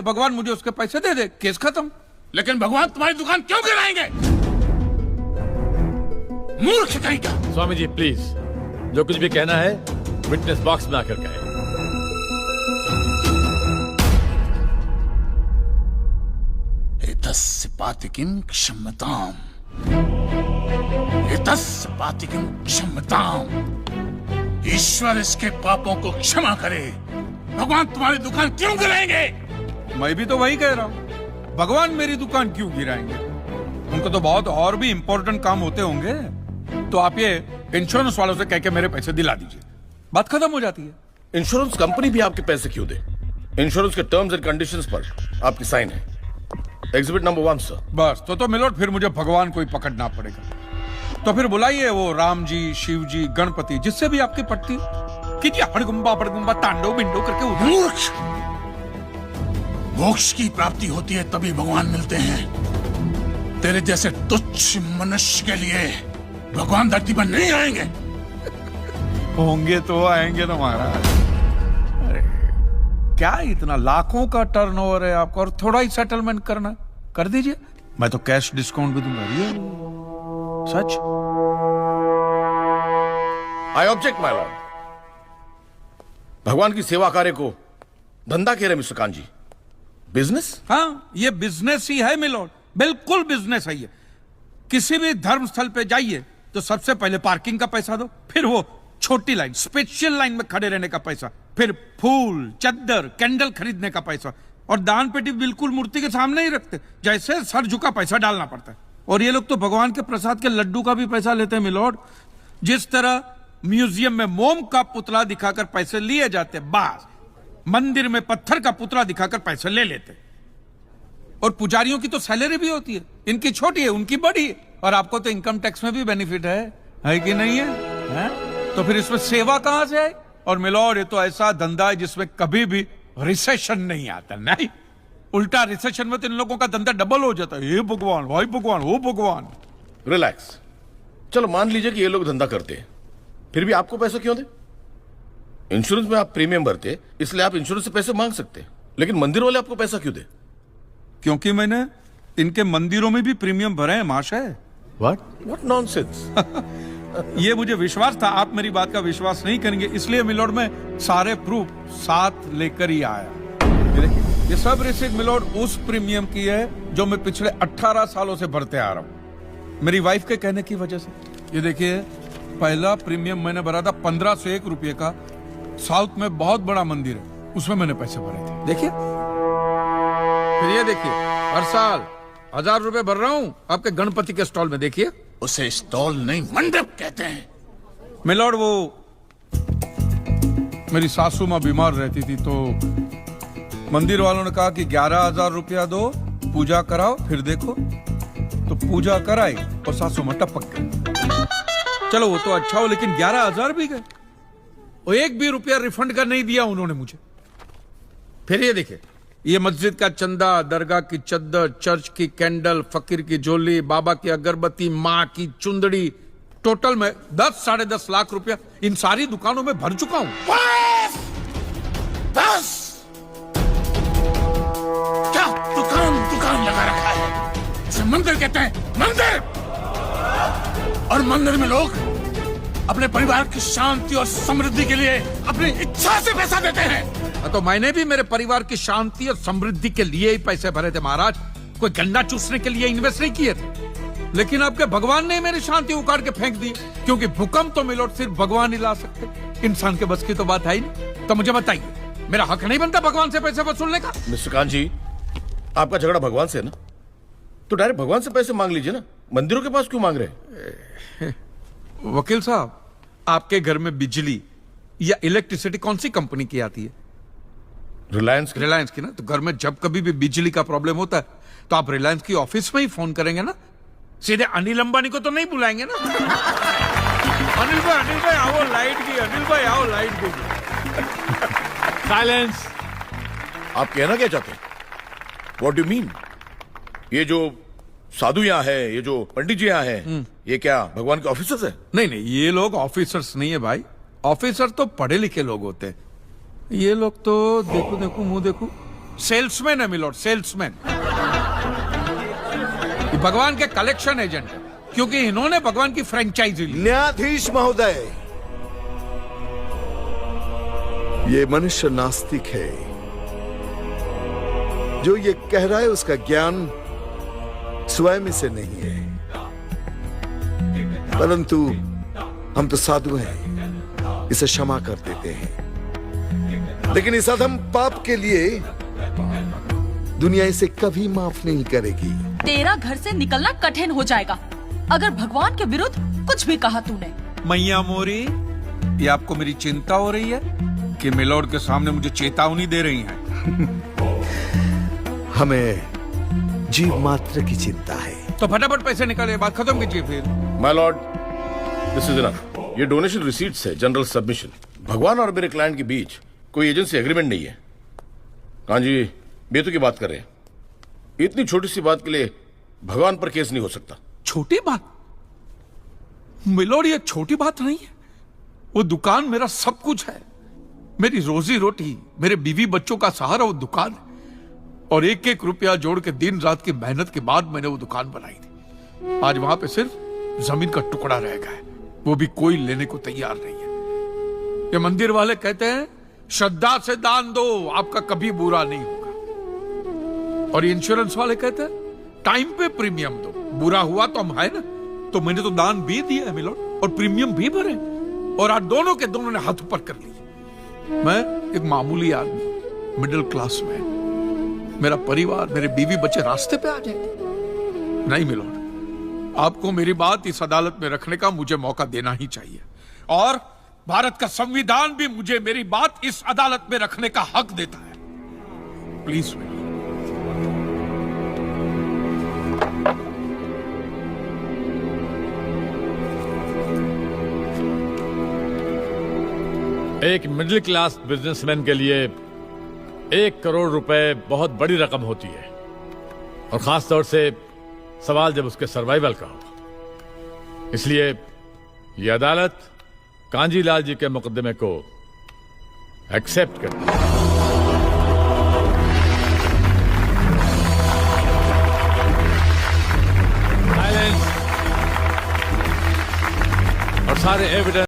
भगवान मुझे उसके पैसे दे दे, केस खत्म। लेकिन भगवान तुम्हारी दुकान क्यों गिराएंगे? मूर्ख कहीं का। स्वामी जी प्लीज, जो कुछ भी कहना है विटनेस बॉक्स में आकर कहें। एतस्य पातिकीं क्षम्यताम्, एतस्य पातिकीं क्षम्यताम्। ईश्वर इसके पापों को क्षमा करे। भगवान तुम्हारी दुकान क्यों गिराएंगे? मैं भी तो वही कह रहा हूँ, भगवान मेरी दुकान क्यों गिराएंगे? उनको तो बहुत और भी इंपॉर्टेंट काम होते होंगे। तो आप ये इंश्योरेंस वालों से कह के मेरे पैसे दिला दीजिए, बात खत्म हो जाती है। इंश्योरेंस कंपनी भी आपके पैसे क्यों दे? इंश्योरेंस के टर्म्स एंड कंडीशंस पर आपकी साइन है। Exhibit number 1 sir. बस तो मिलोड, फिर मुझे भगवान को ही पकड़ना पड़ेगा। तो फिर बुलाइए वो राम जी, शिव जी, गणपति, जिससे भी आपकी पट्टी कीजिए। हड़गुम्बा तांडव बिंडो करके उधर। मूर्ख! मोक्ष की प्राप्ति होती है तभी भगवान मिलते हैं। तेरे जैसे तुच्छ मनुष्य के लिए भगवान धरती पर नहीं आएंगे। होंगे तो आएंगे ना महाराज। अरे क्या इतना लाखों का टर्नओवर है आपका, और थोड़ा ही सेटलमेंट करना, कर दीजिए। मैं तो कैश डिस्काउंट भी दूंगा। ये सच। I object my lord. भगवान की सेवा कार्य को धंधा कह रहे मिस्टर कांत जी, बिजनेस? हाँ, ये बिजनेस ही है मिलोड, बिल्कुल बिजनेस है ये। किसी भी धर्म स्थल पे जाइए तो सबसे पहले पार्किंग का पैसा दो, फिर वो छोटी लाइन, स्पेशल लाइन में खड़े रहने का पैसा, फिर फूल, चद्दर, कैंडल खरीदने का पैसा, और दान पेटी बिल्कुल मूर्ति के सामने ही रखते, जैसे सर झुका पैसा डालना पड़ता है। और ये लोग तो भगवान के प्रसाद के लड्डू का भी पैसा लेते हैं मिलोड। जिस तरह म्यूजियम में मोम का पुतला दिखाकर पैसे लिए जाते, बस मंदिर में पत्थर का पुतला दिखाकर पैसे ले लेते। और पुजारियों की तो सैलरी भी होती है, इनकी छोटी है, उनकी बड़ी है। और आपको तो इनकम टैक्स में भी बेनिफिट है कि नहीं है? तो फिर इसमें सेवा कहां से है? और मिलोड, ये तो ऐसा धंधा है जिसमें कभी भी रिसेशन नहीं आता। नहीं, उल्टा रिसेशन में तो इन लोगों का धंधा डबल हो जाता है। हे भगवान, भाई भगवान, हो भगवान। रिलैक्स। चलो मान लीजिए कि ये लोग धंधा करते हैं, फिर भी आपको पैसे क्यों दे? इंश्योरेंस में आप प्रीमियम भरते, इसलिए आप इंश्योरेंस से पैसे मांग सकते, लेकिन मंदिर वाले आपको पैसा क्यों दे? क्योंकि मैंने इनके मंदिरों में भी प्रीमियम भरे हैं महाशय। What nonsense? ये मुझे विश्वास था, आप मेरी बात का विश्वास नहीं करेंगे, इसलिए मिलोड में सारे प्रूफ साथ लेकर ही आया। ये देखिए, ये सब रिसीट मिलोड उस प्रीमियम की है जो मैं पिछले 18 सालों से भरते आ रहा हूँ, मेरी वाइफ के कहने की वजह से। ये देखिए, पहला प्रीमियम मैंने भरा था 1501 रुपये का। साउथ में बहुत बड़ा मंदिर है, उसमें मैंने पैसे भरे थे। देखिए, फिर ये देखिए, हर साल 1000 रुपए भर रहा हूँ आपके गणपति के स्टॉल में। देखिए, उसे स्टॉल नहीं मंडप कहते हैं। मिलोड, वो मेरी सासू माँ बीमार रहती थी, तो मंदिर वालों ने कहा कि 11,000 रुपया दो, पूजा कराओ, फिर देखो। तो पूजा कराई और सासू माँ टपक गई। चलो वो तो अच्छा हो, लेकिन 11,000 भी गए, और एक भी रुपया रिफंड का नहीं दिया उन्होंने मुझे। फिर ये देखिए, ये मस्जिद का चंदा, दरगाह की चद्दर, चर्च की कैंडल, फकीर की झोली, बाबा की अगरबत्ती, माँ की चुंदड़ी, टोटल में 10-10.5 लाख रुपया इन सारी दुकानों में भर चुका हूं। बस! क्या दुकान लगा रखा है? इसे मंदिर कहते हैं, मंदिर। और मंदिर में लोग अपने परिवार की शांति और समृद्धि के लिए अपनी इच्छा से पैसा देते हैं। तो मैंने भी मेरे परिवार की शांति और समृद्धि के लिए ही पैसे भरे थे महाराज, कोई गन्ना चूसने के लिए इन्वेस्ट नहीं किए थे। लेकिन आपके भगवान ने मेरी शांति उखाड़ के फेंक दी, क्योंकि भूकंप तो मिलोड सिर्फ भगवान ही ला सकते, इंसान के बस की तो बात है ही नहीं। तो मुझे बताइए, मेरा हक नहीं बनता भगवान से पैसे वसूलने का? मिस्टर कांत जी, आपका झगड़ा भगवान से है ना, तो डायरेक्ट भगवान से पैसे मांग लीजिए ना, मंदिरों के पास क्यों मांग रहे? वकील साहब, आपके घर में बिजली या इलेक्ट्रिसिटी कौन सी कंपनी की आती है? रिलायंस की ना। तो घर में जब कभी भी बिजली का प्रॉब्लम होता है तो आप रिलायंस की ऑफिस में ही फोन करेंगे ना, सीधे अनिल अंबानी को तो नहीं बुलाएंगे ना। अनिल भाई आओ लाइट की, अनिल भाई आओ लाइट की। साइलेंस। आप कहना क्या चाहते हैं? What do mean? ये जो साधु यहाँ है, ये जो पंडित जी यहाँ है, ये क्या भगवान के ऑफिसर्स है? नहीं, ये लोग ऑफिसर्स नहीं है भाई, ऑफिसर तो पढ़े लिखे लोग होते हैं। ये लोग तो देखो मुंह देखो, सेल्समैन है मिलोड, सेल्समैन। ये भगवान के कलेक्शन एजेंट है, क्योंकि इन्होंने भगवान की फ्रेंचाइजी ली। न्यायाधीश महोदय, ये मनुष्य नास्तिक है। जो ये कह रहा है उसका ज्ञान स्वयं से नहीं है, परंतु हम तो साधु हैं, इसे क्षमा कर देते हैं। लेकिन इस अधम पाप के लिए दुनिया इसे कभी माफ नहीं करेगी। तेरा घर से निकलना कठिन हो जाएगा अगर भगवान के विरुद्ध कुछ भी कहा तूने। मैया मोरी, ये आपको मेरी चिंता हो रही है कि मिलोड के सामने मुझे चेतावनी दे रही हैं? हमें जीव मात्र की चिंता है। तो फटाफट पैसे निकाले, बात खत्म कीजिए फिर। My Lord, this is enough. ये डोनेशन रिसीट्स है, जनरल सबमिशन। भगवान और मेरे क्लाइंट के बीच कोई एजेंसी एग्रीमेंट नहीं है। कांजी बेतु की बात कर रहे हैं। इतनी छोटी सी बात के लिए भगवान पर केस नहीं हो सकता। छोटी बात मिलोड, ये छोटी बात नहीं है। वो दुकान मेरा सब कुछ है, मेरी रोजी रोटी, मेरे बीवी बच्चों का सहारा वो दुकान है। और एक एक रुपया जोड़ के दिन रात की मेहनत के बाद मैंने वो दुकान बनाई थी। आज वहां पे सिर्फ जमीन का टुकड़ा रह गया है, वो भी कोई लेने को तैयार नहीं है। ये मंदिर वाले कहते हैं श्रद्धा से दान दो, आपका कभी बुरा नहीं होगा। और इंश्योरेंस वाले कहते हैं टाइम पे प्रीमियम दो, बुरा हुआ तो हम है ना। तो मैंने तो दान भी दिया है मिलोड, और प्रीमियम भी भरे, और आज दोनों के दोनों ने हाथ ऊपर कर लिए। मैं एक मामूली आदमी, मिडिल क्लास मैन, मेरा परिवार, मेरे बीवी बच्चे रास्ते पे आ जाएंगे। नहीं मिलोड, आपको मेरी बात इस अदालत में रखने का मुझे मौका देना ही चाहिए। और भारत का संविधान भी मुझे मेरी बात इस अदालत में रखने का हक देता है। Please milord. एक मिडिल क्लास बिजनेसमैन के लिए 1 करोड़ रुपए बहुत बड़ी रकम होती है, और खास तौर से सवाल जब उसके सर्वाइवल का हो। इसलिए यह अदालत कांजीलाल जी के मुकदमे को एक्सेप्ट करती है। साइलेंस। और सारे एविडेंस